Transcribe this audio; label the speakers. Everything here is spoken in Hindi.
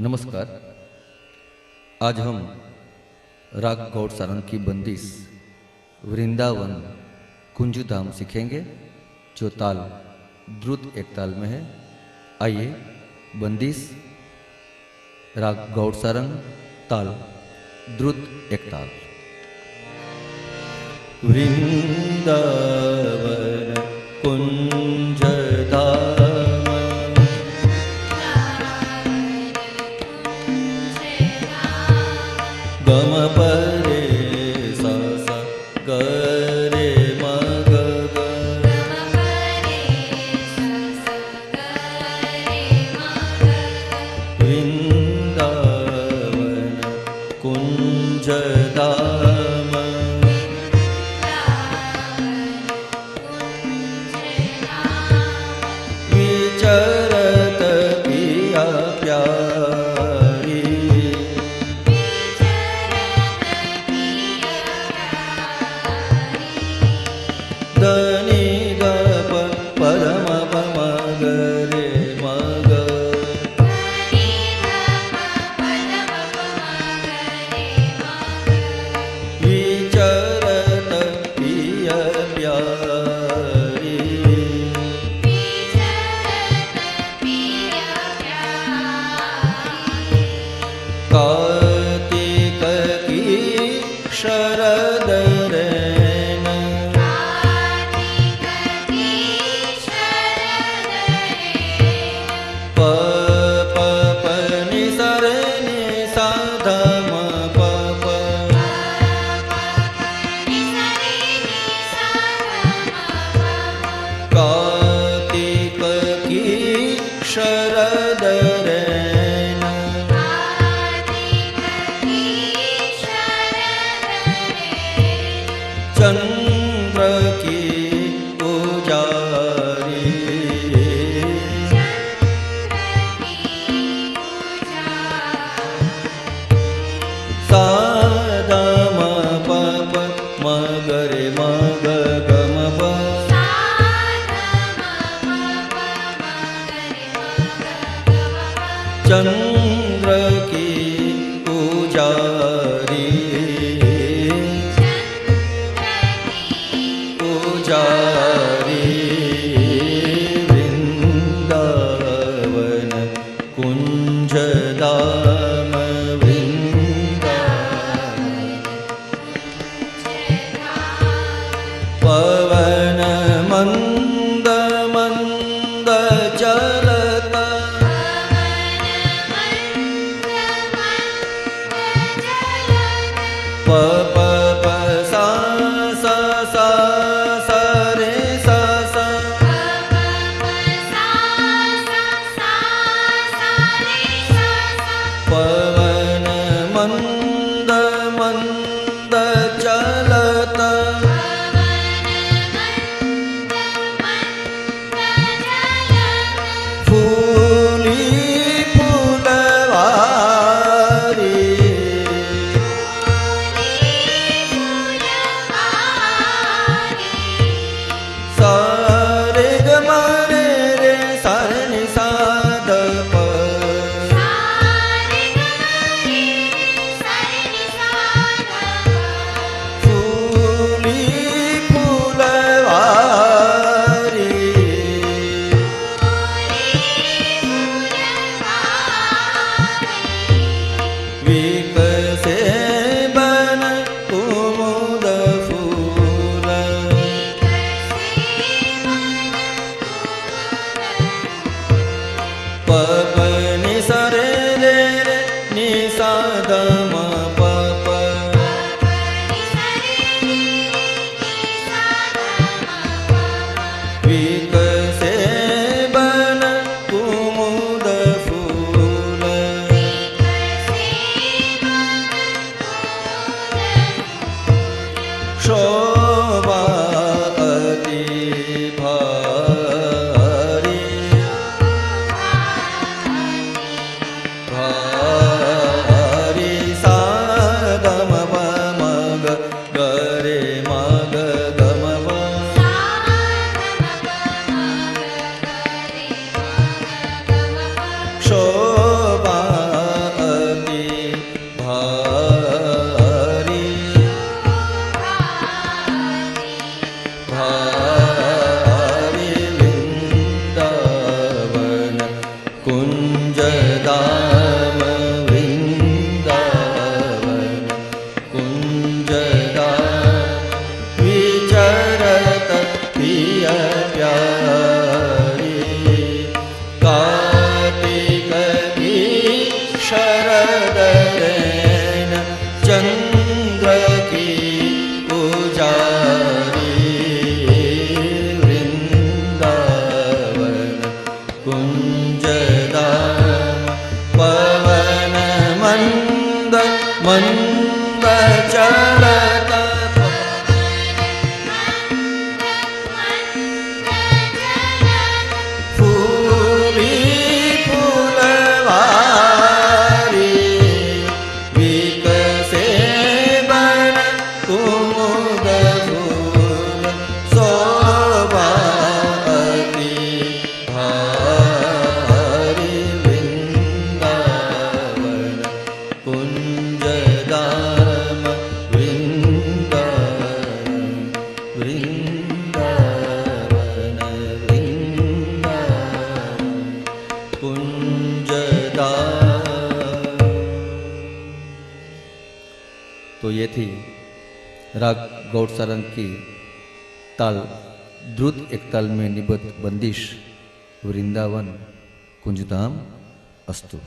Speaker 1: नमस्कार। आज हम राग गौड़ सारंग की बंदिश वृंदावन कुंज धाम सीखेंगे, जो ताल द्रुत एक ताल में है। आइए, बंदिश राग गौड़ सारंग, ताल द्रुत एक ताल। वृंदावन कुंज धाम गम परे सा सा गरे मग वृंदावन कुंज धाम विचरत पिया प्यारी धनी गप परम पम गरे मग विचरत पिय प्यारी कार्तिक की शरद रैन प प प नि सा रे नि सा ध म प प कार्तिक की शरद रैन चंद्र की पुजारी सादा म प प म ग रे म ग ग म प चंद्र की पुजारी पुजारी वृंदावन कुंज धाम पवन मंद मंद चलता प प प सा सा सा सा रे सा सा पवन मंद मंद चलता फूली फूलवारी सारे ग म रे रे सा नि सा ध प फूली फूलवारी विकसे बन कुमुद फूल प प नि सा रे रे रे नि सा ध म प प विकसे बन कुमुद फूल शोभा अति भारी भारी सा ग म प म ग ग रे म ग ग म प शोभा कुञ्जधाम वृन्दावन कुञ्जधाम विचरत प्रिय प्यारी कार्तिक की शरद नैन चंद्र की पुजारी वृंदावन कुंजधाम पवन मंद मंद चलत फूली फूलवारी विकसे बन कुमुद फूल शोभावती भारी वृंदावन कुंजधाम वृंदावन वृंदावन वृंदावन कुंजधाम। तो ये थी राग गौड़ सारंग की ताल द्रुत एक ताल में निबद्ध बंदिश वृंदावन कुंजधाम अस्तु।